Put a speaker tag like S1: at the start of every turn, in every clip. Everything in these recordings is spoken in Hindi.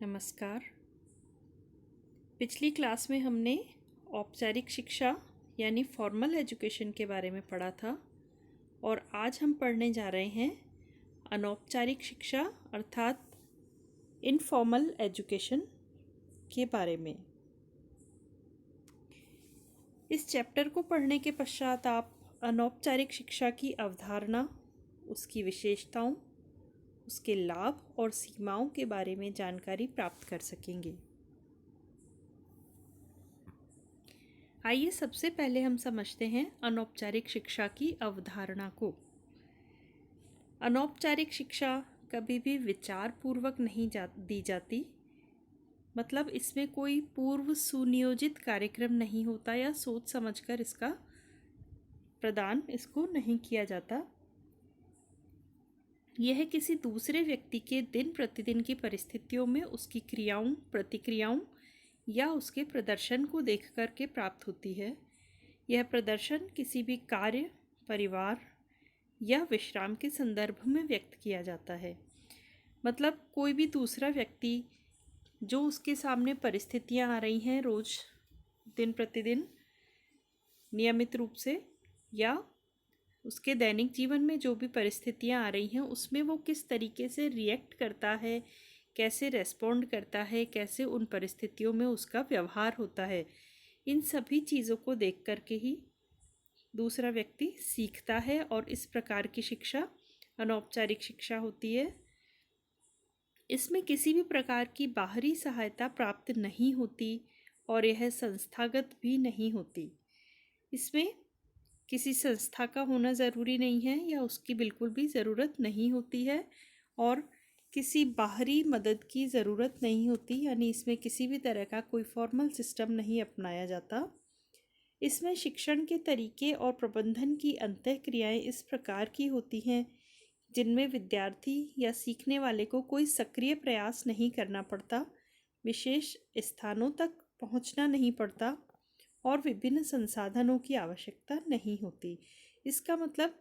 S1: नमस्कार। पिछली क्लास में हमने औपचारिक शिक्षा यानी फॉर्मल एजुकेशन के बारे में पढ़ा था और आज हम पढ़ने जा रहे हैं अनौपचारिक शिक्षा अर्थात इनफॉर्मल एजुकेशन के बारे में। इस चैप्टर को पढ़ने के पश्चात आप अनौपचारिक शिक्षा की अवधारणा, उसकी विशेषताओं, उसके लाभ और सीमाओं के बारे में जानकारी प्राप्त कर सकेंगे। आइए सबसे पहले हम समझते हैं अनौपचारिक शिक्षा की अवधारणा को। अनौपचारिक शिक्षा कभी भी विचार पूर्वक नहीं दी जाती, मतलब इसमें कोई पूर्व सुनियोजित कार्यक्रम नहीं होता या सोच समझकर इसका प्रदान इसको नहीं किया जाता। यह किसी दूसरे व्यक्ति के दिन प्रतिदिन की परिस्थितियों में उसकी क्रियाओं, प्रतिक्रियाओं या उसके प्रदर्शन को देख कर के प्राप्त होती है। यह प्रदर्शन किसी भी कार्य, परिवार या विश्राम के संदर्भ में व्यक्त किया जाता है। मतलब कोई भी दूसरा व्यक्ति जो उसके सामने परिस्थितियां आ रही हैं रोज, दिन प्रतिदिन, नियमित रूप से, या उसके दैनिक जीवन में जो भी परिस्थितियां आ रही हैं उसमें वो किस तरीके से रिएक्ट करता है, कैसे रेस्पॉन्ड करता है, कैसे उन परिस्थितियों में उसका व्यवहार होता है, इन सभी चीज़ों को देख कर के ही दूसरा व्यक्ति सीखता है और इस प्रकार की शिक्षा अनौपचारिक शिक्षा होती है। इसमें किसी भी प्रकार की बाहरी सहायता प्राप्त नहीं होती और यह संस्थागत भी नहीं होती। इसमें किसी संस्था का होना ज़रूरी नहीं है या उसकी बिल्कुल भी ज़रूरत नहीं होती है और किसी बाहरी मदद की ज़रूरत नहीं होती, यानी इसमें किसी भी तरह का कोई फॉर्मल सिस्टम नहीं अपनाया जाता। इसमें शिक्षण के तरीके और प्रबंधन की अंतःक्रियाएं इस प्रकार की होती हैं जिनमें विद्यार्थी या सीखने वाले को कोई सक्रिय प्रयास नहीं करना पड़ता, विशेष स्थानों तक पहुंचना नहीं पड़ता और विभिन्न संसाधनों की आवश्यकता नहीं होती। इसका मतलब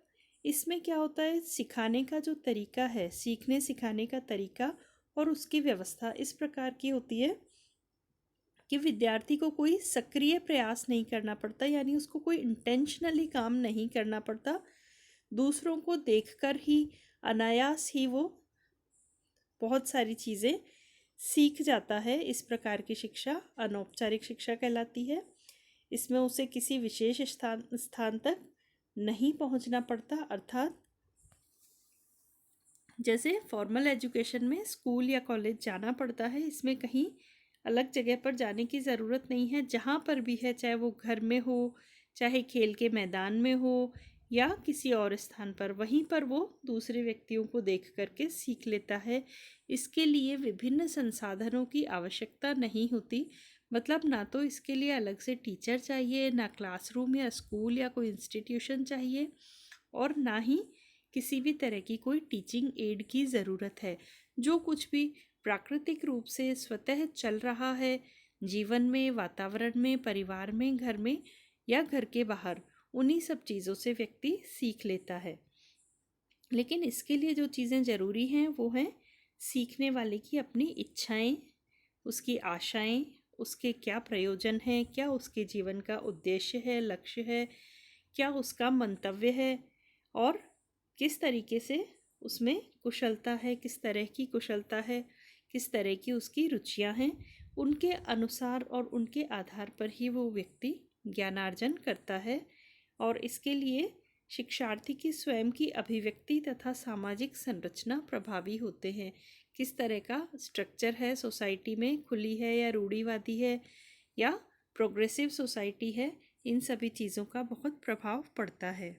S1: इसमें क्या होता है, सिखाने का जो तरीका है, सीखने सिखाने का तरीका और उसकी व्यवस्था इस प्रकार की होती है कि विद्यार्थी को कोई सक्रिय प्रयास नहीं करना पड़ता, यानी उसको कोई इंटेंशनली काम नहीं करना पड़ता। दूसरों को देखकर ही अनायास ही वो बहुत सारी चीज़ें सीख जाता है। इस प्रकार की शिक्षा अनौपचारिक शिक्षा कहलाती है। इसमें उसे किसी विशेष स्थान तक नहीं पहुंचना पड़ता, अर्थात जैसे फॉर्मल एजुकेशन में स्कूल या कॉलेज जाना पड़ता है, इसमें कहीं अलग जगह पर जाने की ज़रूरत नहीं है। जहाँ पर भी है, चाहे वो घर में हो, चाहे खेल के मैदान में हो या किसी और स्थान पर, वहीं पर वो दूसरे व्यक्तियों को देख करके सीख लेता है। इसके लिए विभिन्न संसाधनों की आवश्यकता नहीं होती, मतलब ना तो इसके लिए अलग से टीचर चाहिए, ना क्लासरूम या स्कूल या कोई इंस्टीट्यूशन चाहिए और ना ही किसी भी तरह की कोई टीचिंग एड की ज़रूरत है। जो कुछ भी प्राकृतिक रूप से स्वतः चल रहा है जीवन में, वातावरण में, परिवार में, घर में या घर के बाहर, उन्हीं सब चीज़ों से व्यक्ति सीख लेता है। लेकिन इसके लिए जो चीज़ें ज़रूरी हैं वो हैं सीखने वाले की अपनी इच्छाएं, उसकी आशाएं, उसके क्या प्रयोजन हैं, क्या उसके जीवन का उद्देश्य है, लक्ष्य है, क्या उसका मंतव्य है और किस तरीके से उसमें कुशलता है, किस तरह की कुशलता है, किस तरह की उसकी रुचियां हैं। उनके अनुसार और उनके आधार पर ही वो व्यक्ति ज्ञानार्जन करता है और इसके लिए शिक्षार्थी की स्वयं की अभिव्यक्ति तथा सामाजिक संरचना प्रभावी होते हैं। किस तरह का स्ट्रक्चर है सोसाइटी में, खुली है या रूढ़िवादी है या प्रोग्रेसिव सोसाइटी है, इन सभी चीज़ों का बहुत प्रभाव पड़ता है।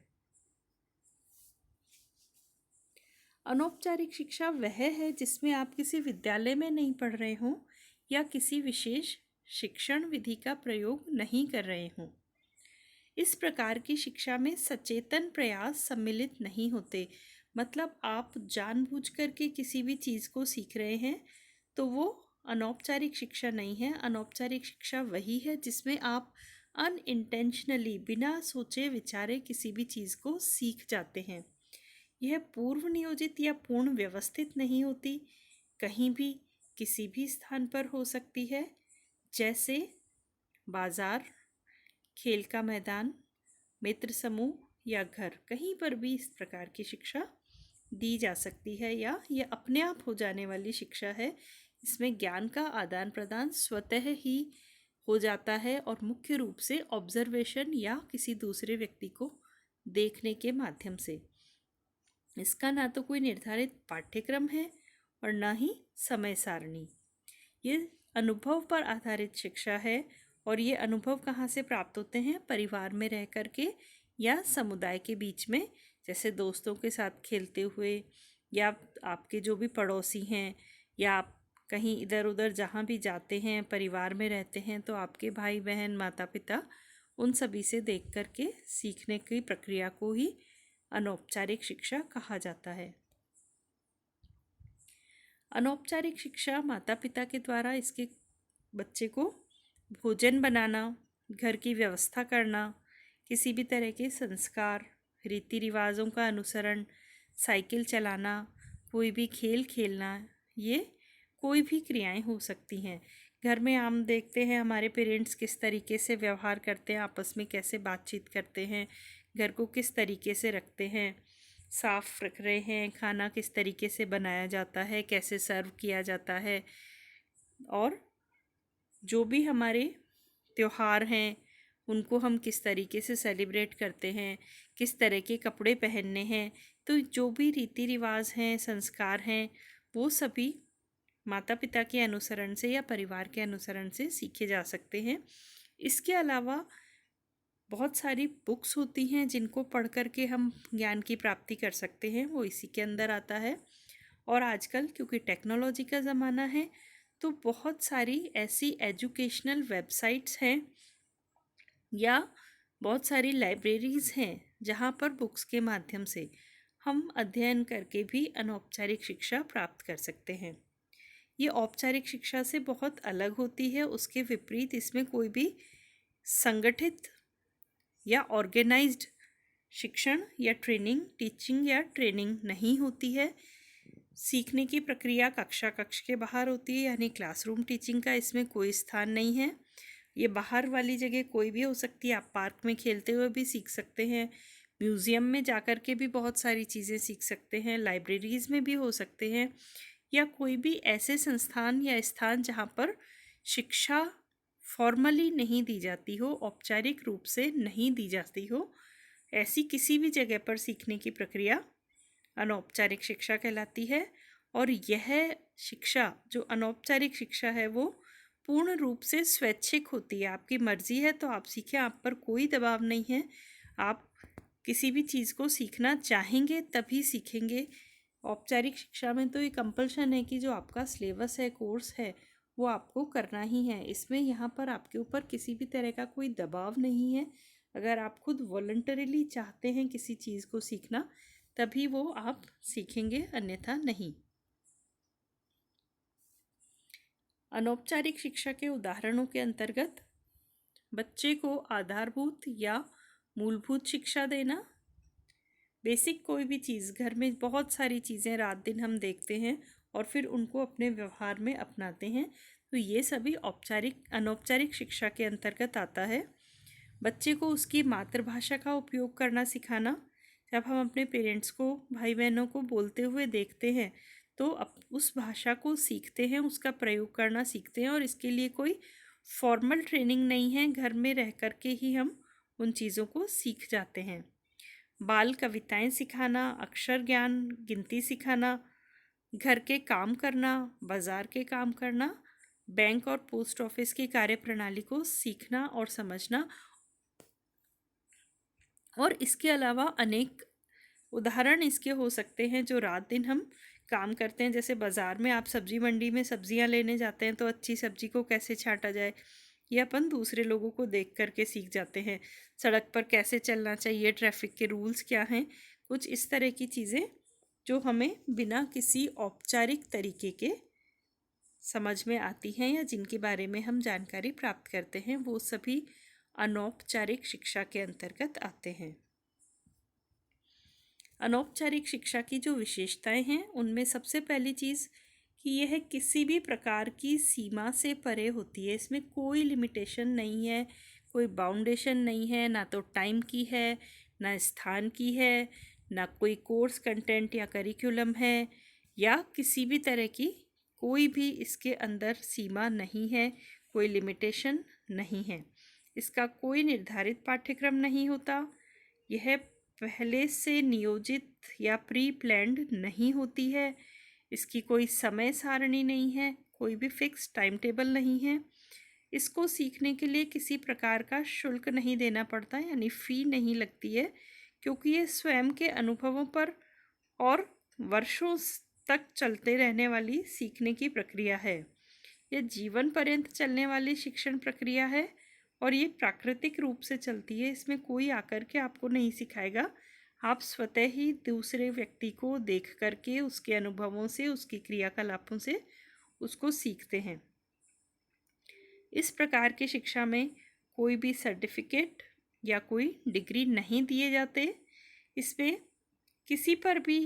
S1: अनौपचारिक शिक्षा वह है जिसमें आप किसी विद्यालय में नहीं पढ़ रहे हों या किसी विशेष शिक्षण विधि का प्रयोग नहीं कर रहे हों। इस प्रकार की शिक्षा में सचेतन प्रयास सम्मिलित नहीं होते, मतलब आप जानबूझ करके किसी भी चीज़ को सीख रहे हैं तो वो अनौपचारिक शिक्षा नहीं है। अनौपचारिक शिक्षा वही है जिसमें आप अनइंटेंशनली, बिना सोचे विचारे किसी भी चीज़ को सीख जाते हैं। यह पूर्व नियोजित या पूर्ण व्यवस्थित नहीं होती, कहीं भी किसी भी स्थान पर हो सकती है, जैसे बाजार, खेल का मैदान, मित्र समूह या घर। कहीं पर भी इस प्रकार की शिक्षा दी जा सकती है या ये अपने आप हो जाने वाली शिक्षा है। इसमें ज्ञान का आदान प्रदान स्वतः ही हो जाता है और मुख्य रूप से ऑब्जर्वेशन या किसी दूसरे व्यक्ति को देखने के माध्यम से। इसका ना तो कोई निर्धारित पाठ्यक्रम है और ना ही समय सारणी। ये अनुभव पर आधारित शिक्षा है और ये अनुभव कहाँ से प्राप्त होते हैं? परिवार में रह कर के या समुदाय के बीच में, जैसे दोस्तों के साथ खेलते हुए, या आपके जो भी पड़ोसी हैं, या आप कहीं इधर उधर जहाँ भी जाते हैं, परिवार में रहते हैं, तो आपके भाई बहन, माता पिता, उन सभी से देख कर के सीखने की प्रक्रिया को ही अनौपचारिक शिक्षा कहा जाता है। अनौपचारिक शिक्षा माता पिता के द्वारा इसके बच्चे को भोजन बनाना, घर की व्यवस्था करना, किसी भी तरह के संस्कार, रीति रिवाजों का अनुसरण, साइकिल चलाना, कोई भी खेल खेलना, ये कोई भी क्रियाएं हो सकती हैं। घर में हम देखते हैं हमारे पेरेंट्स किस तरीके से व्यवहार करते हैं, आपस में कैसे बातचीत करते हैं, घर को किस तरीके से रखते हैं, साफ रख रहे हैं, खाना किस तरीके से बनाया जाता है, कैसे सर्व किया जाता है, और जो भी हमारे त्योहार हैं उनको हम किस तरीके से सेलिब्रेट करते हैं, किस तरह के कपड़े पहनने हैं। तो जो भी रीति रिवाज हैं, संस्कार हैं, वो सभी माता पिता के अनुसरण से या परिवार के अनुसरण से सीखे जा सकते हैं। इसके अलावा बहुत सारी बुक्स होती हैं जिनको पढ़ कर के हम ज्ञान की प्राप्ति कर सकते हैं, वो इसी के अंदर आता है। और आजकल क्योंकि टेक्नोलॉजी का ज़माना है, तो बहुत सारी ऐसी एजुकेशनल वेबसाइट्स हैं या बहुत सारी लाइब्रेरीज़ हैं जहाँ पर बुक्स के माध्यम से हम अध्ययन करके भी अनौपचारिक शिक्षा प्राप्त कर सकते हैं। ये औपचारिक शिक्षा से बहुत अलग होती है। उसके विपरीत इसमें कोई भी संगठित या ऑर्गेनाइज्ड शिक्षण या ट्रेनिंग, टीचिंग या ट्रेनिंग नहीं होती है। सीखने की प्रक्रिया कक्ष के बाहर होती है, यानी क्लासरूम टीचिंग का इसमें कोई स्थान नहीं है। ये बाहर वाली जगह कोई भी हो सकती है। आप पार्क में खेलते हुए भी सीख सकते हैं, म्यूज़ियम में जाकर के भी बहुत सारी चीज़ें सीख सकते हैं, लाइब्रेरीज़ में भी हो सकते हैं, या कोई भी ऐसे संस्थान या स्थान जहाँ पर शिक्षा फॉर्मली नहीं दी जाती हो, औपचारिक रूप से नहीं दी जाती हो, ऐसी किसी भी जगह पर सीखने की प्रक्रिया अनौपचारिक शिक्षा कहलाती है। और यह शिक्षा जो अनौपचारिक शिक्षा है वो पूर्ण रूप से स्वैच्छिक होती है। आपकी मर्जी है तो आप सीखें, आप पर कोई दबाव नहीं है। आप किसी भी चीज़ को सीखना चाहेंगे तभी सीखेंगे। औपचारिक शिक्षा में तो ये कंपल्शन है कि जो आपका सिलेबस है, कोर्स है, वो आपको करना ही है। इसमें यहाँ पर आपके ऊपर किसी भी तरह का कोई दबाव नहीं है। अगर आप खुद वॉलंटरीली चाहते हैं किसी चीज़ को सीखना, तभी वो आप सीखेंगे, अन्यथा नहीं। अनौपचारिक शिक्षा के उदाहरणों के अंतर्गत बच्चे को आधारभूत या मूलभूत शिक्षा देना। बेसिक कोई भी चीज़, घर में बहुत सारी चीज़ें रात दिन हम देखते हैं और फिर उनको अपने व्यवहार में अपनाते हैं, तो ये सभी अनौपचारिक शिक्षा के अंतर्गत आता है। बच्चे को उसकी मातृभाषा का उपयोग करना सिखाना। जब हम अपने पेरेंट्स को, भाई बहनों को बोलते हुए देखते हैं तो उस भाषा को सीखते हैं, उसका प्रयोग करना सीखते हैं, और इसके लिए कोई फॉर्मल ट्रेनिंग नहीं है। घर में रह कर के ही हम उन चीज़ों को सीख जाते हैं। बाल कविताएं सिखाना, अक्षर ज्ञान, गिनती सिखाना, घर के काम करना, बाजार के काम करना, बैंक और पोस्ट ऑफिस की कार्यप्रणाली को सीखना और समझना। और इसके अलावा अनेक उदाहरण इसके हो सकते हैं जो रात दिन हम काम करते हैं। जैसे बाज़ार में आप सब्जी मंडी में सब्जियां लेने जाते हैं तो अच्छी सब्जी को कैसे छांटा जाए, ये अपन दूसरे लोगों को देख करके सीख जाते हैं। सड़क पर कैसे चलना चाहिए, ट्रैफिक के रूल्स क्या हैं, कुछ इस तरह की चीज़ें जो हमें बिना किसी औपचारिक तरीके के समझ में आती हैं या जिनके बारे में हम जानकारी प्राप्त करते हैं, वो सभी अनौपचारिक शिक्षा के अंतर्गत आते हैं। अनौपचारिक शिक्षा की जो विशेषताएं हैं उनमें सबसे पहली चीज़ कि यह किसी भी प्रकार की सीमा से परे होती है। इसमें कोई लिमिटेशन नहीं है, कोई बाउंडेशन नहीं है, ना तो टाइम की है, ना स्थान की है, ना कोई कोर्स कंटेंट या करिकुलम है, या किसी भी तरह की कोई भी इसके अंदर सीमा नहीं है, कोई लिमिटेशन नहीं है। इसका कोई निर्धारित पाठ्यक्रम नहीं होता। यह पहले से नियोजित या प्री प्लान्ड नहीं होती है। इसकी कोई समय सारणी नहीं है, कोई भी फिक्स टाइम टेबल नहीं है। इसको सीखने के लिए किसी प्रकार का शुल्क नहीं देना पड़ता, यानी फ़ी नहीं लगती है, क्योंकि ये स्वयं के अनुभवों पर और वर्षों तक चलते रहने वाली सीखने की प्रक्रिया है। यह जीवन पर्यंत चलने वाली शिक्षण प्रक्रिया है और ये प्राकृतिक रूप से चलती है। इसमें कोई आकर के आपको नहीं सिखाएगा, आप स्वतः ही दूसरे व्यक्ति को देख करके, उसके अनुभवों से, उसकी क्रियाकलापों से उसको सीखते हैं। इस प्रकार की शिक्षा में कोई भी सर्टिफिकेट या कोई डिग्री नहीं दिए जाते। इसमें किसी पर भी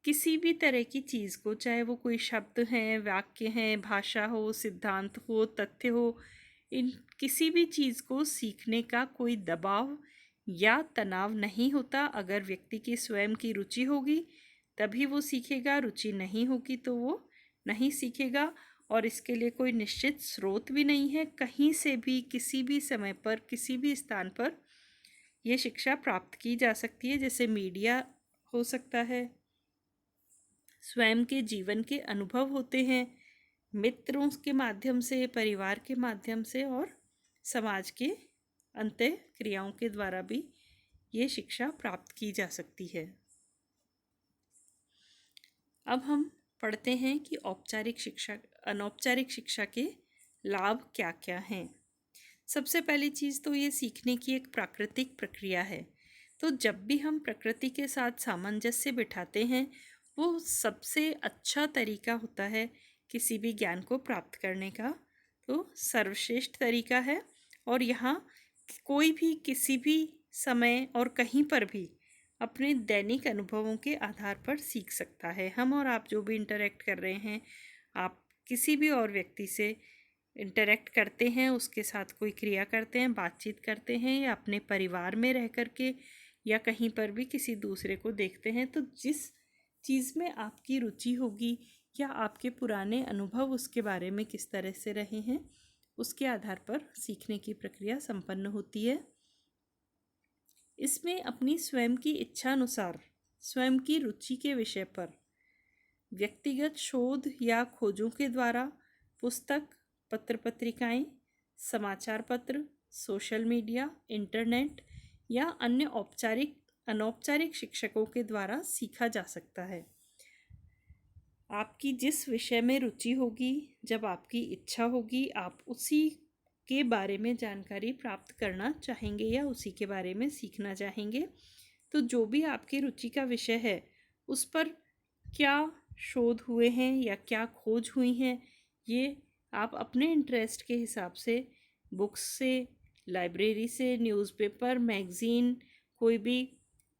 S1: किसी भी तरह की चीज़ को, चाहे वो कोई शब्द हैं, वाक्य हैं, भाषा हो, सिद्धांत हो, तथ्य हो, इन किसी भी चीज़ को सीखने का कोई दबाव या तनाव नहीं होता। अगर व्यक्ति की स्वयं की रुचि होगी तभी वो सीखेगा, रुचि नहीं होगी तो वो नहीं सीखेगा। और इसके लिए कोई निश्चित स्रोत भी नहीं है। कहीं से भी, किसी भी समय पर, किसी भी स्थान पर ये शिक्षा प्राप्त की जा सकती है। जैसे मीडिया हो सकता है, स्वयं के जीवन के अनुभव होते हैं, मित्रों के माध्यम से, परिवार के माध्यम से और समाज के अंतः क्रियाओं के द्वारा भी ये शिक्षा प्राप्त की जा सकती है। अब हम पढ़ते हैं कि औपचारिक शिक्षा, अनौपचारिक शिक्षा के लाभ क्या क्या हैं। सबसे पहली चीज़ तो ये सीखने की एक प्राकृतिक प्रक्रिया है। तो जब भी हम प्रकृति के साथ सामंजस्य बिठाते हैं, वो सबसे अच्छा तरीका होता है किसी भी ज्ञान को प्राप्त करने का। तो सर्वश्रेष्ठ तरीका है और यहाँ कोई भी किसी भी समय और कहीं पर भी अपने दैनिक अनुभवों के आधार पर सीख सकता है। हम और आप जो भी इंटरेक्ट कर रहे हैं, आप किसी भी और व्यक्ति से इंटरेक्ट करते हैं, उसके साथ कोई क्रिया करते हैं, बातचीत करते हैं, या अपने परिवार में रह कर के या कहीं पर भी किसी दूसरे को देखते हैं, तो जिस चीज़ में आपकी रुचि होगी या आपके पुराने अनुभव उसके बारे में किस तरह से रहे हैं, उसके आधार पर सीखने की प्रक्रिया संपन्न होती है। इसमें अपनी स्वयं की इच्छा अनुसार, स्वयं की रुचि के विषय पर व्यक्तिगत शोध या खोजों के द्वारा पुस्तक, पत्र पत्रिकाएं, समाचार पत्र, सोशल मीडिया, इंटरनेट या अन्य औपचारिक अनौपचारिक शिक्षकों के द्वारा सीखा जा सकता है। आपकी जिस विषय में रुचि होगी, जब आपकी इच्छा होगी, आप उसी के बारे में जानकारी प्राप्त करना चाहेंगे या उसी के बारे में सीखना चाहेंगे। तो जो भी आपकी रुचि का विषय है, उस पर क्या शोध हुए हैं या क्या खोज हुई हैं, ये आप अपने इंटरेस्ट के हिसाब से बुक्स से, लाइब्रेरी से, न्यूज़पेपर, मैगज़ीन, कोई भी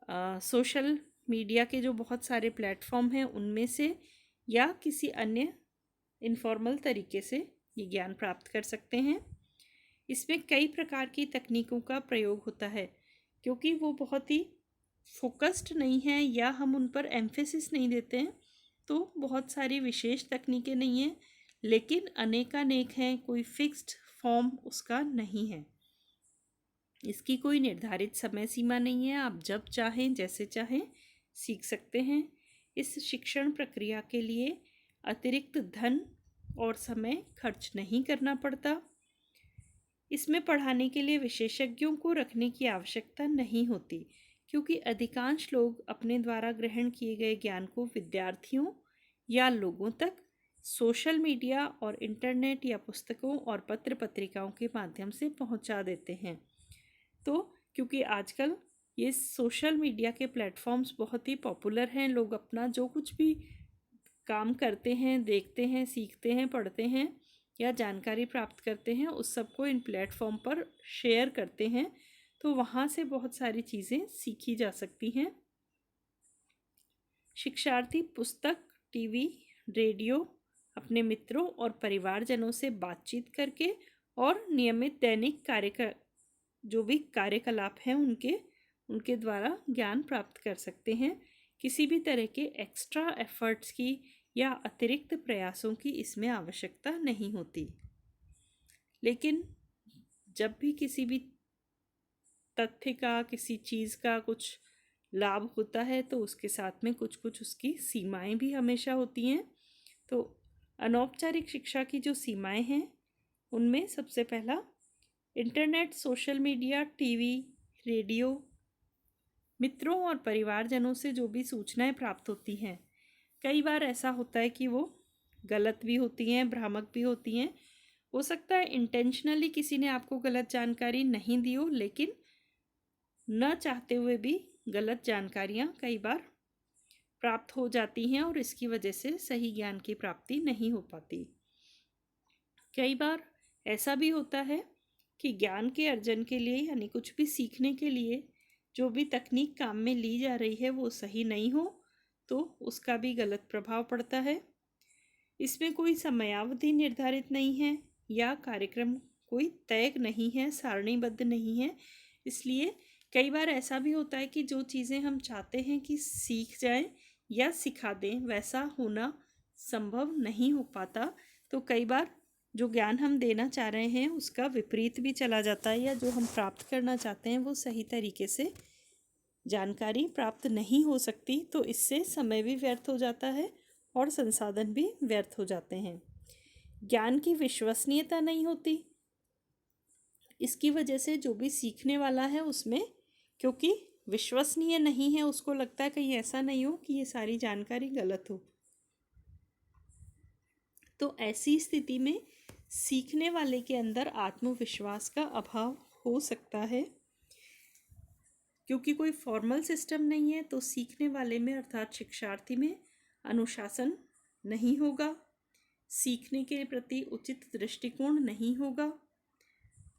S1: सोशल मीडिया के जो बहुत सारे प्लेटफॉर्म हैं उनमें से, या किसी अन्य इनफॉर्मल तरीके से ये ज्ञान प्राप्त कर सकते हैं। इसमें कई प्रकार की तकनीकों का प्रयोग होता है, क्योंकि वो बहुत ही फोकस्ड नहीं है या हम उन पर एम्फेसिस नहीं देते हैं, तो बहुत सारी विशेष तकनीकें नहीं हैं, लेकिन अनेकानेक हैं। कोई फिक्स्ड फॉर्म उसका नहीं है। इसकी कोई निर्धारित समय सीमा नहीं है। आप जब चाहें, जैसे चाहें सीख सकते हैं। इस शिक्षण प्रक्रिया के लिए अतिरिक्त धन और समय खर्च नहीं करना पड़ता। इसमें पढ़ाने के लिए विशेषज्ञों को रखने की आवश्यकता नहीं होती, क्योंकि अधिकांश लोग अपने द्वारा ग्रहण किए गए ज्ञान को विद्यार्थियों या लोगों तक सोशल मीडिया और इंटरनेट या पुस्तकों और पत्र पत्रिकाओं के माध्यम से पहुंचा देते हैं। तो क्योंकि आजकल ये सोशल मीडिया के प्लेटफॉर्म्स बहुत ही पॉपुलर हैं, लोग अपना जो कुछ भी काम करते हैं, देखते हैं, सीखते हैं, पढ़ते हैं या जानकारी प्राप्त करते हैं, उस सबको इन प्लेटफॉर्म पर शेयर करते हैं। तो वहाँ से बहुत सारी चीज़ें सीखी जा सकती हैं। शिक्षार्थी पुस्तक, टीवी, रेडियो, अपने मित्रों और परिवारजनों से बातचीत करके और नियमित दैनिक जो भी कार्यकलाप हैं उनके द्वारा ज्ञान प्राप्त कर सकते हैं। किसी भी तरह के एक्स्ट्रा एफर्ट्स की या अतिरिक्त प्रयासों की इसमें आवश्यकता नहीं होती। लेकिन जब भी किसी भी तथ्य का, किसी चीज़ का कुछ लाभ होता है तो उसके साथ में कुछ कुछ उसकी सीमाएं भी हमेशा होती हैं। तो अनौपचारिक शिक्षा की जो सीमाएं हैं उनमें सबसे पहला internet, social media, TV, radio, मित्रों और परिवारजनों से जो भी सूचनाएं प्राप्त होती हैं, कई बार ऐसा होता है कि वो गलत भी होती हैं, भ्रामक भी होती हैं। हो सकता है इंटेंशनली किसी ने आपको गलत जानकारी नहीं दी हो, लेकिन न चाहते हुए भी गलत जानकारियाँ कई बार प्राप्त हो जाती हैं और इसकी वजह से सही ज्ञान की प्राप्ति नहीं हो पाती। कई बार ऐसा भी होता है कि ज्ञान के अर्जन के लिए यानी कुछ भी सीखने के लिए जो भी तकनीक काम में ली जा रही है वो सही नहीं हो तो उसका भी गलत प्रभाव पड़ता है। इसमें कोई समयावधि निर्धारित नहीं है या कार्यक्रम कोई तय नहीं है, सारणीबद्ध नहीं है। इसलिए कई बार ऐसा भी होता है कि जो चीज़ें हम चाहते हैं कि सीख जाएं या सिखा दें वैसा होना संभव नहीं हो पाता। तो कई बार जो ज्ञान हम देना चाह रहे हैं उसका विपरीत भी चला जाता है, या जो हम प्राप्त करना चाहते हैं वो सही तरीके से जानकारी प्राप्त नहीं हो सकती। तो इससे समय भी व्यर्थ हो जाता है और संसाधन भी व्यर्थ हो जाते हैं। ज्ञान की विश्वसनीयता नहीं होती। इसकी वजह से जो भी सीखने वाला है उसमें, क्योंकि विश्वसनीय नहीं है, उसको लगता है कहीं ऐसा नहीं हो कि ये सारी जानकारी गलत हो। तो ऐसी स्थिति में सीखने वाले के अंदर आत्मविश्वास का अभाव हो सकता है। क्योंकि कोई फॉर्मल सिस्टम नहीं है तो सीखने वाले में अर्थात शिक्षार्थी में अनुशासन नहीं होगा, सीखने के प्रति उचित दृष्टिकोण नहीं होगा,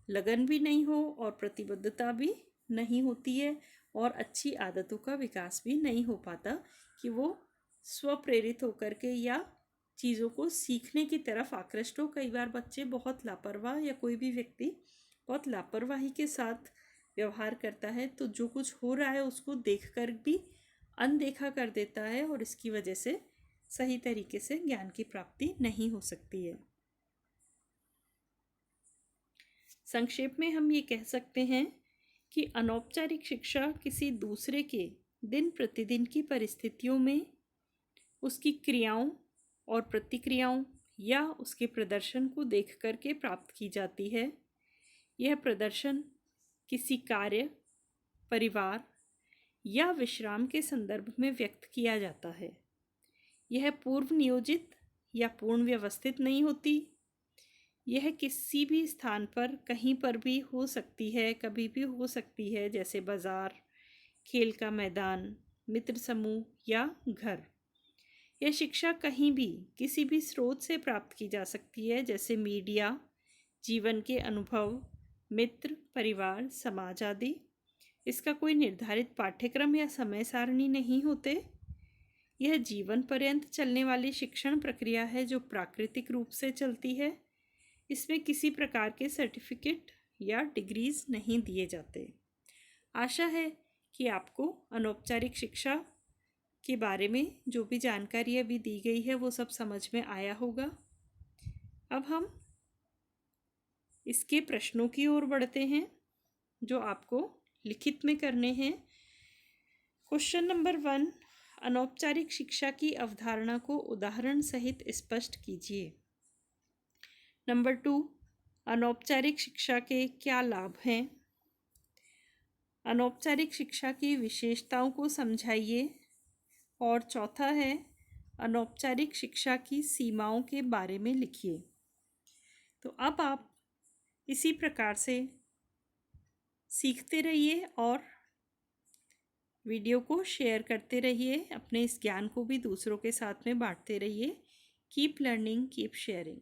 S1: लगन भी नहीं हो और प्रतिबद्धता भी नहीं होती है और अच्छी आदतों का विकास भी नहीं हो पाता कि वो स्वप्रेरित होकर के या चीज़ों को सीखने की तरफ आकृष्ट हो। कई बार बच्चे बहुत लापरवाह या कोई भी व्यक्ति बहुत लापरवाही के साथ व्यवहार करता है तो जो कुछ हो रहा है उसको देखकर भी अनदेखा कर देता है और इसकी वजह से सही तरीके से ज्ञान की प्राप्ति नहीं हो सकती है। संक्षेप में हम ये कह सकते हैं कि अनौपचारिक शिक्षा किसी दूसरे के दिन प्रतिदिन की परिस्थितियों में उसकी क्रियाओं और प्रतिक्रियाओं या उसके प्रदर्शन को देख कर के प्राप्त की जाती है। यह प्रदर्शन किसी कार्य, परिवार या विश्राम के संदर्भ में व्यक्त किया जाता है। यह पूर्व नियोजित या पूर्ण व्यवस्थित नहीं होती। यह किसी भी स्थान पर कहीं पर भी हो सकती है, कभी भी हो सकती है, जैसे बाजार, खेल का मैदान, मित्र समूह या घर। यह शिक्षा कहीं भी किसी भी स्रोत से प्राप्त की जा सकती है, जैसे मीडिया, जीवन के अनुभव, मित्र, परिवार, समाज आदि। इसका कोई निर्धारित पाठ्यक्रम या समय सारणी नहीं होते। यह जीवन पर्यंत चलने वाली शिक्षण प्रक्रिया है जो प्राकृतिक रूप से चलती है। इसमें किसी प्रकार के सर्टिफिकेट या डिग्रीज नहीं दिए जाते। आशा है कि आपको अनौपचारिक शिक्षा के बारे में जो भी जानकारी अभी दी गई है वो सब समझ में आया होगा। अब हम इसके प्रश्नों की ओर बढ़ते हैं जो आपको लिखित में करने हैं। क्वेश्चन नंबर 1, अनौपचारिक शिक्षा की अवधारणा को उदाहरण सहित स्पष्ट कीजिए। नंबर 2, अनौपचारिक शिक्षा के क्या लाभ हैं? अनौपचारिक शिक्षा की विशेषताओं को समझाइए। और चौथा है, अनौपचारिक शिक्षा की सीमाओं के बारे में लिखिए। तो अब आप इसी प्रकार से सीखते रहिए और वीडियो को शेयर करते रहिए, अपने इस ज्ञान को भी दूसरों के साथ में बांटते रहिए। Keep learning, keep sharing.